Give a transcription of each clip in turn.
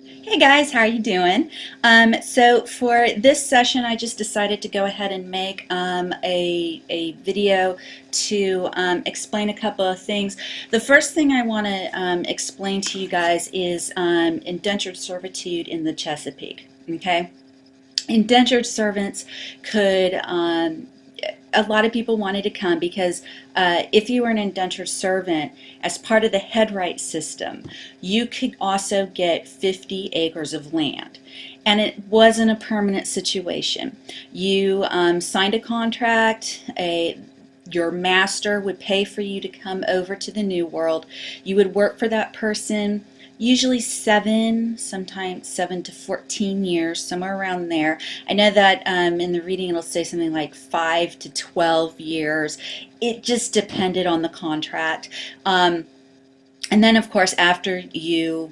Hey guys, how are you doing? So for this session, I just decided to go ahead and make a video to explain a couple of things. The first thing I want to explain to you guys is indentured servitude in the Chesapeake. Okay, indentured servants could a lot of people wanted to come because if you were an indentured servant, as part of the headright system, you could also get 50 acres of land. And it wasn't a permanent situation. You signed a contract, your master would pay for you to come over to the New World. You would work for that person, usually sometimes 7 to 14 years, somewhere around there. I know that in the reading it'll say something like 5 to 12 years. It just depended on the contract. And then, of course, after you're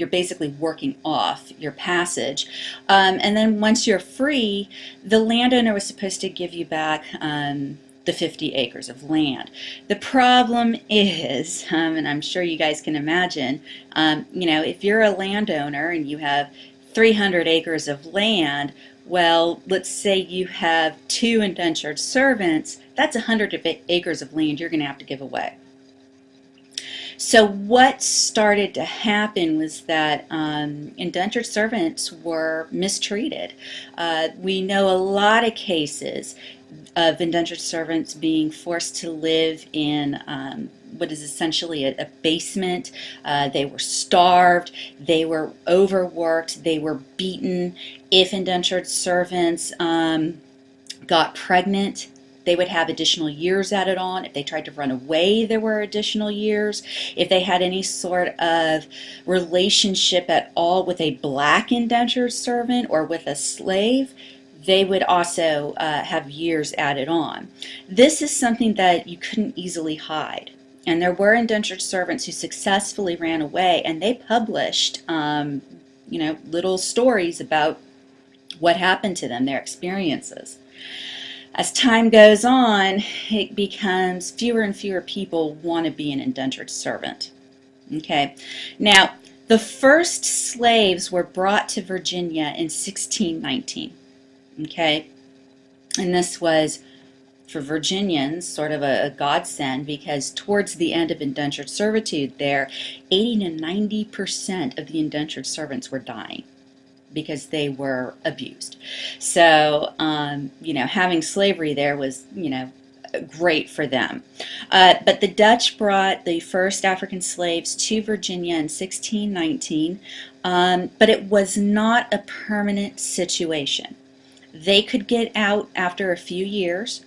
basically working off your passage. And then once you're free, the landowner was supposed to give you back the 50 acres of land. The problem is, and I'm sure you guys can imagine, if you're a landowner and you have 300 acres of land, well, let's say you have two indentured servants, that's 100 acres of land you're going to have to give away. So what started to happen was that indentured servants were mistreated. We know a lot of cases of indentured servants being forced to live in what is essentially a basement. They were starved, they were overworked, they were beaten. If indentured servants got pregnant, they would have additional years added on. If they tried to run away, there were additional years. If they had any sort of relationship at all with a black indentured servant or with a slave, they would also have years added on. This is something that you couldn't easily hide. And there were indentured servants who successfully ran away, and they published little stories about what happened to them, their experiences. As time goes on, it becomes fewer and fewer people want to be an indentured servant. Okay, now the first slaves were brought to Virginia in 1619. Okay, and this was for Virginians sort of a godsend, because towards the end of indentured servitude there, 80 to 90% of the indentured servants were dying because they were abused. So, having slavery there was, great for them. But the Dutch brought the first African slaves to Virginia in 1619, but it was not a permanent situation. They could get out after a few years,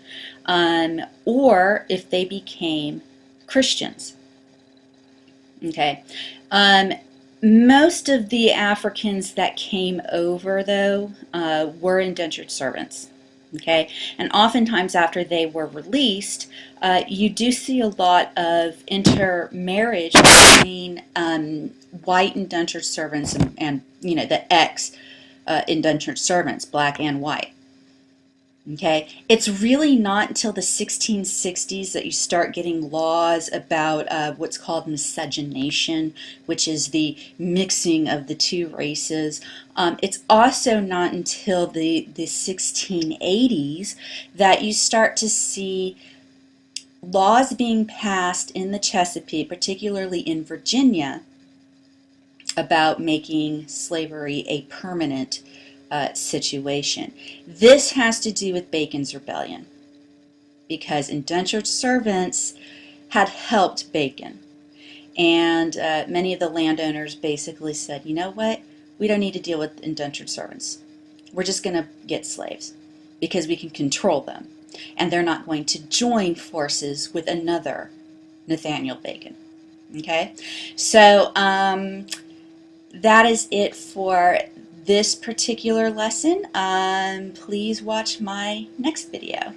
or if they became Christians. Okay. Most of the Africans that came over, though, were indentured servants. Okay, and oftentimes after they were released, you do see a lot of intermarriage between white indentured servants and the ex indentured servants, black and white. Okay, it's really not until the 1660s that you start getting laws about what's called miscegenation, which is the mixing of the two races. It's also not until the 1680s that you start to see laws being passed in the Chesapeake, particularly in Virginia, about making slavery a permanent situation. This has to do with Bacon's Rebellion, because indentured servants had helped Bacon, and many of the landowners basically said, you know what, we don't need to deal with indentured servants. We're just going to get slaves because we can control them, and they're not going to join forces with another Nathaniel Bacon. Okay, so that is it for this particular lesson. Please watch my next video.